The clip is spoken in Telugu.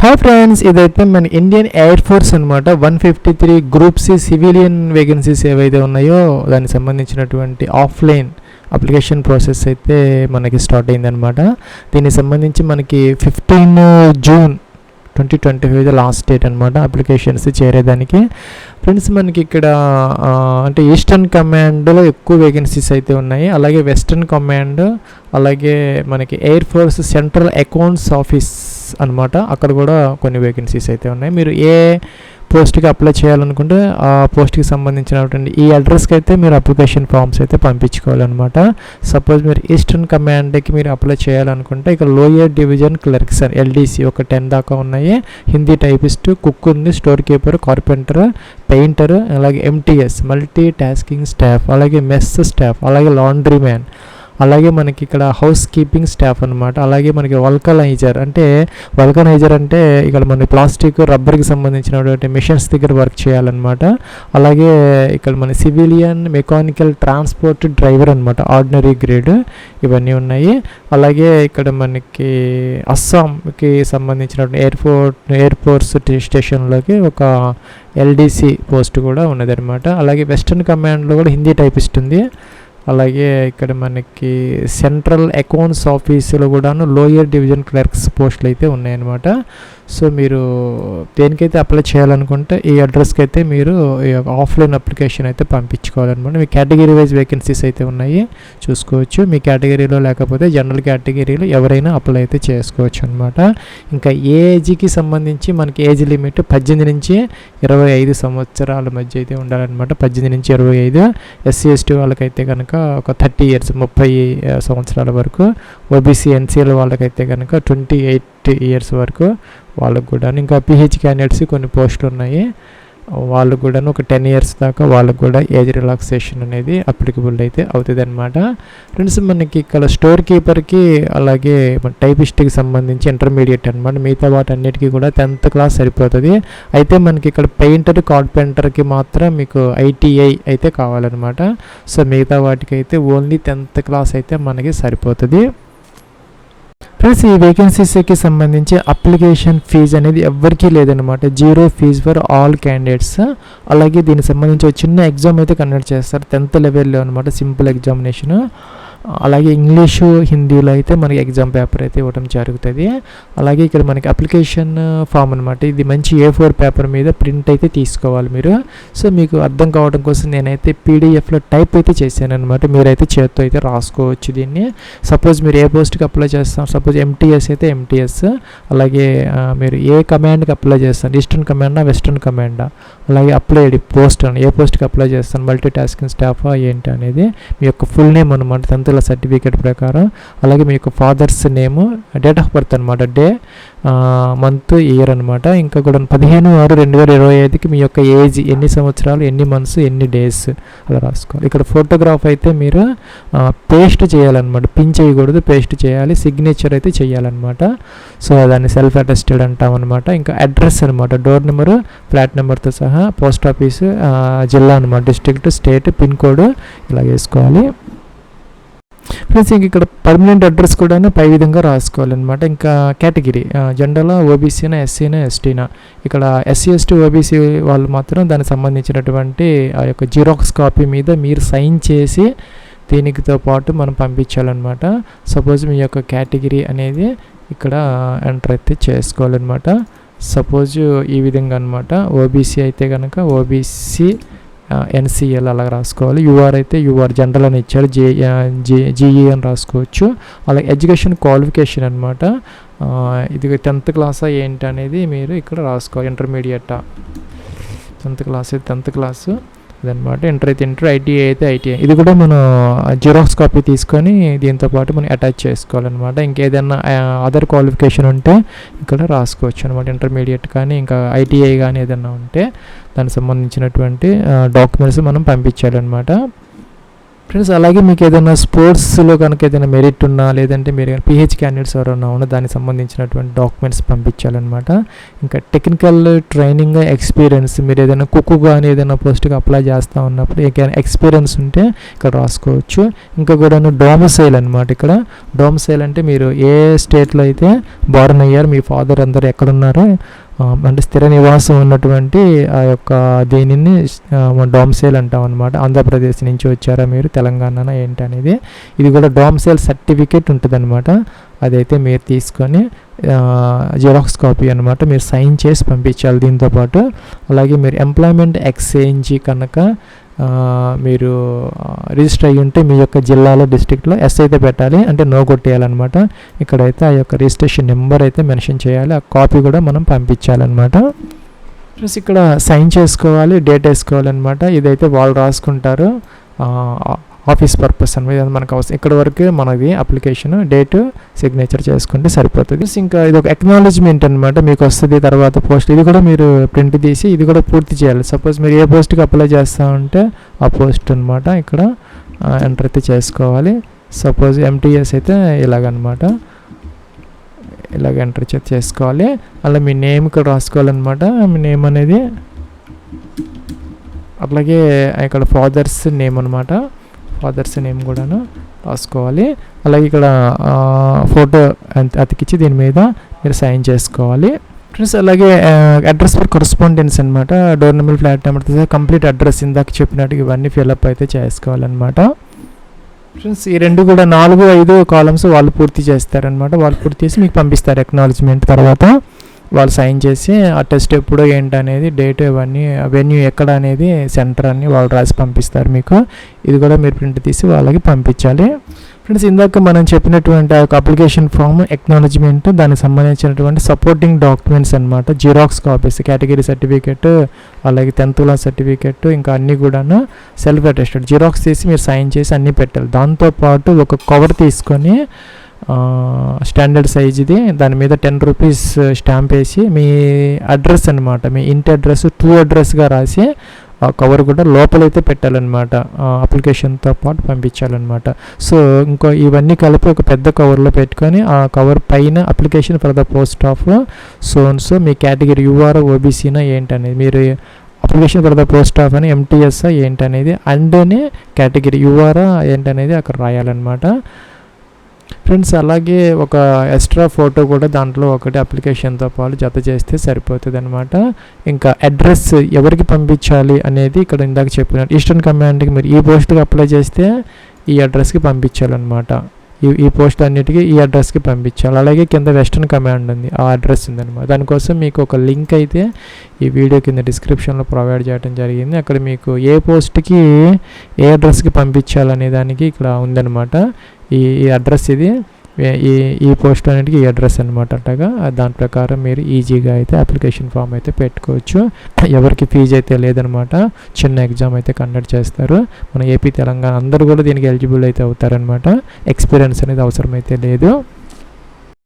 హాయ్ ఫ్రెండ్స్, ఇదైతే మన ఇండియన్ ఎయిర్ ఫోర్స్ అనమాట. 153 గ్రూప్ సి సివిలియన్ వేకెన్సీస్ ఏవైతే ఉన్నాయో దానికి సంబంధించినటువంటి ఆఫ్లైన్ అప్లికేషన్ ప్రాసెస్ అయితే మనకి స్టార్ట్ అయిందనమాట. దీనికి సంబంధించి మనకి 15 జూన్ 2025 లాస్ట్ డేట్ అనమాట అప్లికేషన్స్ చేరేదానికి. ఫ్రెండ్స్, మనకి ఇక్కడ అంటే ఈస్టర్న్ కమాండ్లో ఎక్కువ వేకెన్సీస్ అయితే ఉన్నాయి. అలాగే వెస్టర్న్ కమాండ్, అలాగే మనకి air force central accounts office అనమాట, అక్కడ కూడా కొన్ని వేకెన్సీస్ అయితే ఉన్నాయి. మీరు ఏ పోస్ట్కి అప్లై చేయాలనుకుంటే ఆ పోస్ట్కి సంబంధించినటువంటి ఈ అడ్రస్కి అయితే మీరు అప్లికేషన్ ఫామ్స్ అయితే పంపించుకోవాలన్నమాట. సపోజ్ మీరు ఈస్టర్న్ కమాండ్కి మీరు అప్లై చేయాలనుకుంటే ఇక్కడ లోయర్ డివిజన్ క్లర్క్స్ అని ఎల్డీసీ ఒక 10 దాకా ఉన్నాయి. హిందీ టైపిస్ట్, కుక్ ఉంది, స్టోర్ కీపర్, కార్పెంటర్, పెయింటర్, అలాగే ఎంటీఎస్ మల్టీ టాస్కింగ్ స్టాఫ్, అలాగే మెస్ స్టాఫ్, అలాగే లాండ్రీ మ్యాన్, అలాగే మనకి ఇక్కడ హౌస్ కీపింగ్ స్టాఫ్ అనమాట. అలాగే మనకి వల్కనైజర్ అంటే ఇక్కడ మన ప్లాస్టిక్, రబ్బర్కి సంబంధించినటువంటి మిషన్స్ దగ్గర వర్క్ చేయాలన్నమాట. అలాగే ఇక్కడ మన సివిలియన్ మెకానికల్ ట్రాన్స్పోర్ట్ డ్రైవర్ అనమాట, ఆర్డినరీ గ్రేడ్, ఇవన్నీ ఉన్నాయి. అలాగే ఇక్కడ మనకి అస్సాంకి సంబంధించినటువంటి ఎయిర్ఫోర్స్ స్టేషన్లోకి ఒక ఎల్డీసీ పోస్ట్ కూడా ఉన్నదన్నమాట. అలాగే వెస్టర్న్ కమాండ్లో కూడా హిందీ టైపిస్ట్ ఉంది. అలాగే ఇక్కడ మనకి సెంట్రల్ అకౌంట్స్ ఆఫీసులో కూడాను లోయర్ డివిజన్ క్లర్క్స్ పోస్టులు అయితే ఉన్నాయన్నమాట. సో మీరు దేనికైతే అప్లై చేయాలనుకుంటే ఈ అడ్రస్కి అయితే మీరు ఆఫ్లైన్ అప్లికేషన్ అయితే పంపించుకోవాలన్నమాట. మీ కేటగిరీ వైజ్ వేకెన్సీస్ అయితే ఉన్నాయి, చూసుకోవచ్చు. మీ కేటగిరీలో లేకపోతే జనరల్ కేటగిరీలో ఎవరైనా అప్లై అయితే చేసుకోవచ్చు అనమాట. ఇంకా ఏజ్కి సంబంధించి మనకి ఏజ్ లిమిట్ 18 నుంచి 25 సంవత్సరాల మధ్య అయితే ఉండాలన్నమాట. 18 నుంచి 25. ఎస్సీ ఎస్టీ వాళ్ళకైతే కనుక ఒక 30 ఇయర్స్ 30 సంవత్సరాల వరకు. ఓబీసీ ఎన్సీఎల్ వాళ్ళకైతే కనుక 28 ఇయర్స్ వరకు వాళ్ళకు కూడా. ఇంకా పిహెచ్ క్యాండిడేట్స్ కొన్ని పోస్టులు ఉన్నాయి, వాళ్ళకు కూడా ఒక 10 ఇయర్స్ దాకా వాళ్ళకు కూడా ఏజ్ రిలాక్సేషన్ అనేది అప్లికబుల్ అయితే అవుతుంది అనమాట. ఫ్రెండ్స్, మనకి ఇక్కడ స్టోర్ కీపర్కి అలాగే టైపిస్ట్కి సంబంధించి ఇంటర్మీడియట్ అనమాట. మిగతా వాటన్నిటికీ కూడా 10th క్లాస్ సరిపోతుంది. అయితే మనకి ఇక్కడ పెయింటర్, కార్పెంటర్కి మాత్రం మీకు ఐటీఐ అయితే కావాలన్నమాట. సో మిగతా వాటికి అయితే ఓన్లీ 10th క్లాస్ అయితే మనకి సరిపోతుంది. ఫ్రెండ్స్, ఈ వేకెన్సీస్కి సంబంధించి అప్లికేషన్ ఫీజు అనేది ఎవరికీ లేదనమాట. 0 ఫీజ్ ఫర్ ఆల్ క్యాండిడేట్స్. అలాగే దీనికి సంబంధించి చిన్న ఎగ్జామ్ అయితే కండక్ట్ చేస్తారు 10th లెవెల్లో అనమాట, సింపుల్ ఎగ్జామినేషన్. అలాగే ఇంగ్లీషు, హిందీలో అయితే మనకి ఎగ్జామ్ పేపర్ అయితే ఇవ్వడం జరుగుతుంది. అలాగే ఇక్కడ మనకి అప్లికేషన్ ఫామ్ అనమాట. ఇది మంచి A4 పేపర్ మీద ప్రింట్ అయితే తీసుకోవాలి మీరు. సో మీకు అర్థం కావడం కోసం నేనైతే పీడిఎఫ్లో టైప్ అయితే చేశాను అనమాట. మీరైతే చేత్తో అయితే రాసుకోవచ్చు దీన్ని. సపోజ్ మీరు ఏ పోస్ట్కి అప్లై చేస్తాం, సపోజ్ ఎంటీఎస్ అయితే ఎంటీఎస్, అలాగే మీరు ఏ కమాండ్కి అప్లై చేస్తాను, ఈస్టర్న్ కమాండా వెస్టర్న్ కమాండా, అలాగే అప్లైడ్ పోస్ట్ అని ఏ పోస్ట్కి అప్లై చేస్తాను, మల్టీ టాస్కింగ్ స్టాఫా ఏంటి అనేది మీ యొక్క ఫుల్ నేమ్ అనమాట, 10th సర్టిఫికేట్ ప్రకారం. అలాగే మీ యొక్క fathers name, date of birth అనమాట, డే, మంత్, ఇయర్ అనమాట. ఇంకా కూడా 15/6/2025కి మీ యొక్క ఏజ్ ఎన్ని సంవత్సరాలు, ఎన్ని మంత్స్, ఎన్ని డేస్ అలా రాసుకోవాలి. ఇక్కడ ఫోటోగ్రాఫ్ అయితే మీరు పేస్ట్ చేయాలన్నమాట, పిన్ చేయకూడదు, పేస్ట్ చేయాలి. సిగ్నేచర్ అయితే చేయాలన్నమాట. సో దాన్ని సెల్ఫ్ అటెస్టెడ్ అంటాం అనమాట. ఇంకా అడ్రస్ అనమాట, డోర్ నెంబరు, ఫ్లాట్ నెంబర్తో సహా, పోస్ట్ ఆఫీసు, జిల్లా అనమాట, డిస్ట్రిక్ట్, స్టేట్, పిన్ కోడ్ ఇలా వేసుకోవాలి. ఫ్రెండ్స్, ఇంక ఇక్కడ పర్మనెంట్ అడ్రస్ కూడా పై విధంగా రాసుకోవాలన్నమాట. ఇంకా కేటగిరీ జనరల్, ఓబీసీనా, ఎస్సీనా, ఎస్టీనా. ఇక్కడ ఎస్సీ ఎస్టీ ఓబీసీ వాళ్ళు మాత్రం దానికి సంబంధించినటువంటి ఆ యొక్క జిరాక్స్ కాపీ మీద మీరు సైన్ చేసి దీనితో పాటు మనం పంపించాలన్నమాట. సపోజ్ మీ యొక్క కేటగిరీ అనేది ఇక్కడ ఎంటర్ అయితే చేసుకోవాలన్నమాట. సపోజ్ ఈ విధంగా అనమాట. ఓబీసీ అయితే కనుక ఓబీసీ ఎన్సీఎల్ అలా రాసుకోవాలి. యూఆర్ అయితే యూఆర్ జనరల్ అని ఇచ్చారు, జీఈ అని రాసుకోవచ్చు. అలాగే ఎడ్యుకేషన్ క్వాలిఫికేషన్ అనమాట. ఇది 10th క్లాసా ఏంటి అనేది మీరు ఇక్కడ రాసుకోవాలి. ఇంటర్మీడియటా, 10th క్లాస్ అయితే 10th క్లాసు అదనమాట. ఇంటర్ అయితే ఇంటర్, ఐటీఐ అయితే ఐటీఐ. ఇది కూడా మనం జిరాక్స్ కాపీ తీసుకొని దీంతో పాటు మనం అటాచ్ చేసుకోవాలన్నమాట. ఇంకేదైనా అదర్ క్వాలిఫికేషన్ ఉంటే ఇక్కడ రాసుకోవచ్చు అనమాట. ఇంటర్మీడియట్ కానీ ఇంకా ఐటీఐ కానీ ఏదైనా ఉంటే దానికి సంబంధించినటువంటి డాక్యుమెంట్స్ మనం పంపించాలన్నమాట. ఫ్రెండ్స్ అలాగే మీకు ఏదైనా స్పోర్ట్స్లో కనుక ఏదైనా మెరిట్ ఉన్నా, లేదంటే మీరు పిహెచ్ క్యాండిడేట్స్ ఎవరైనా ఉన్నా దానికి సంబంధించినటువంటి డాక్యుమెంట్స్ పంపించాలన్నమాట. ఇంకా టెక్నికల్ ట్రైనింగ్ ఎక్స్పీరియన్స్, మీరు ఏదైనా కుక్కు కానీ ఏదైనా పోస్ట్కి అప్లై చేస్తూ ఉన్నప్పుడు ఏదైనా ఎక్స్పీరియన్స్ ఉంటే ఇక్కడ రాసుకోవచ్చు. ఇంకా కూడా డొమిసైల్ అనమాట. ఇక్కడ డొమిసైల్ అంటే మీరు ఏ స్టేట్లో అయితే బార్న్ అయ్యారు, మీ ఫాదర్ అందరూ ఎక్కడున్నారో అంటే స్థిర నివాసం ఉన్నటువంటి ఆ యొక్క దీనిని డొమిసైల్ అంటాం అనమాట. ఆంధ్రప్రదేశ్ నుంచి వచ్చారా మీరు, తెలంగాణ ఏంటి అనేది, ఇది కూడా డొమిసైల్ సర్టిఫికేట్ ఉంటుంది అనమాట. అదైతే మీరు తీసుకొని జిరాక్స్ కాపీ అనమాట మీరు సైన్ చేసి పంపించాలి దీంతోపాటు. అలాగే మీరు ఎంప్లాయ్మెంట్ ఎక్స్చేంజ్ కనుక మీరు రిజిస్టర్ అయ్యి ఉంటే మీ యొక్క జిల్లాలో డిస్ట్రిక్ట్లో ఎస్ అయితే పెట్టాలి, అంటే నో కొట్టేయాలన్నమాట. ఇక్కడైతే ఆ యొక్క రిజిస్ట్రేషన్ నెంబర్ అయితే మెన్షన్ చేయాలి, ఆ కాపీ కూడా మనం పంపించాలన్నమాట. ప్లస్ ఇక్కడ సైన్ చేసుకోవాలి, డేట్ వేసుకోవాలన్నమాట. ఇదైతే వాళ్ళు రాసుకుంటారు, ఆఫీస్ పర్పస్ అనేది మనకు అవసరం. ఇక్కడ వరకు మనది అప్లికేషన్ డేట్ సిగ్నేచర్ చేసుకుంటే సరిపోతుంది. ఇంకా ఇది ఒక ఎక్నాలజ్మెంట్ అనమాట మీకు వస్తుంది తర్వాత పోస్ట్. ఇది కూడా మీరు ప్రింట్ తీసి ఇది కూడా పూర్తి చేయాలి. సపోజ్ మీరు ఏ పోస్ట్కి అప్లై చేస్తూ ఉంటే ఆ పోస్ట్ అనమాట ఇక్కడ ఎంటర్ అయితే చేసుకోవాలి. సపోజ్ ఎంటీఎస్ అయితే ఇలాగనమాట, ఇలాగ ఎంటర్ చేసుకోవాలి. అలా మీ నేమ్ ఇక్కడ రాసుకోవాలన్నమాట. మీ నేమ్ అనేది అట్లాగే ఇక్కడ ఫాదర్స్ నేమ్ అనమాట, ఫాదర్స్ నేమ్ కూడాను రాసుకోవాలి. అలాగే ఇక్కడ ఫోటో అతికిచ్చి దీని మీద మీరు సైన్ చేసుకోవాలి. ఫ్రెండ్స్ అలాగే అడ్రస్ ఫర్ కరస్పాండెన్స్ అనమాట. Door number, flat number, complete address ఇందాక చెప్పినట్టు ఇవన్నీ ఫిల్అప్ అయితే చేసుకోవాలన్నమాట. ఫ్రెండ్స్ ఈ రెండు కూడా 4-5 కాలమ్స్ వాళ్ళు పూర్తి చేస్తారనమాట. వాళ్ళు పూర్తి చేసి మీకు పంపిస్తారు ఎక్నాలజ్మెంట్. తర్వాత వాళ్ళు సైన్ చేసి ఆ టెస్ట్ ఎప్పుడో ఏంటనేది, డేట్, ఇవన్నీ వెన్యూ ఎక్కడ అనేది, సెంటర్ అన్ని వాళ్ళు రాసి పంపిస్తారు మీకు. ఇది కూడా మీరు ప్రింట్ తీసి వాళ్ళకి పంపించాలి. ఫ్రెండ్స్ ఇందాక మనం చెప్పినటువంటి ఆ యొక్క అప్లికేషన్ ఫామ్, ఎక్నాలజ్మెంట్, దానికి సంబంధించినటువంటి సపోర్టింగ్ డాక్యుమెంట్స్ అనమాట. జిరాక్స్ కాపీస్, కేటగిరీ సర్టిఫికేట్, అలాగే 10th క్లాస్ సర్టిఫికేట్, ఇంకా అన్నీ కూడాను సెల్ఫ్ అటెస్టెడ్ జిరాక్స్ తీసి మీరు సైన్ చేసి అన్నీ పెట్టాలి. దాంతోపాటు ఒక కవర్ తీసుకొని స్టాండర్డ్ సైజ్ది దాని మీద 10 రూపీస్ స్టాంప్ వేసి మీ అడ్రస్ అనమాట, మీ ఇంటి అడ్రస్ 2 అడ్రస్గా రాసి ఆ కవర్ కూడా లోపలైతే పెట్టాలన్నమాట. అప్లికేషన్తో పాటు పంపించాలన్నమాట. సో ఇంకో ఇవన్నీ కలిపి ఒక పెద్ద కవర్లో పెట్టుకొని ఆ కవర్ పైన application for the post of so మీ కేటగిరీ యూఆర్, ఓబీసీనా ఏంటనేది, మీరు application for the post of అని ఎంటీఎస్ ఏంటనేది, అండ్ని కేటగిరీ యూఆర్ ఏంటనేది అక్కడ రాయాలన్నమాట. ఫ్రెండ్స్ అలాగే ఒక ఎక్స్ట్రా ఫోటో కూడా దాంట్లో ఒకటి అప్లికేషన్తో పాటు జత చేస్తే సరిపోతుంది అనమాట. ఇంకా అడ్రస్ ఎవరికి పంపించాలి అనేది ఇక్కడ ఇందాక చెప్పినట్టు ఈస్టర్న్ కమాండ్కి మీరు ఈ పోస్ట్కి అప్లై చేస్తే ఈ అడ్రస్కి పంపించాలన్నమాట. ఈ పోస్ట్ అన్నిటికీ ఈ అడ్రస్కి పంపించాలి. అలాగే కింద వెస్టర్న్ కమాండ్ ఉంది, ఆ అడ్రస్ ఉందన్నమాట. దానికోసం మీకు ఒక లింక్ అయితే ఈ వీడియో కింద డిస్క్రిప్షన్లో ప్రొవైడ్ చేయడం జరిగింది. అక్కడ మీకు ఏ పోస్ట్కి ఏ అడ్రస్కి పంపించాలనే దానికి ఇక్కడ ఉందన్నమాట. ఈ అడ్రస్ ఇది, ఈ పోస్ట్ అన్నిటికీ ఈ అడ్రస్ అనమాట. అట్టగా దాని ప్రకారం మీరు ఈజీగా అయితే అప్లికేషన్ ఫామ్ అయితే పెట్టుకోవచ్చు. ఎవరికి ఫీజు అయితే లేదనమాట. చిన్న ఎగ్జామ్ అయితే కండక్ట్ చేస్తారు. మన ఏపీ, తెలంగాణ అందరూ కూడా దీనికి ఎలిజిబుల్ అయితే అవుతారనమాట. ఎక్స్పీరియన్స్ అనేది అవసరం అయితే లేదు.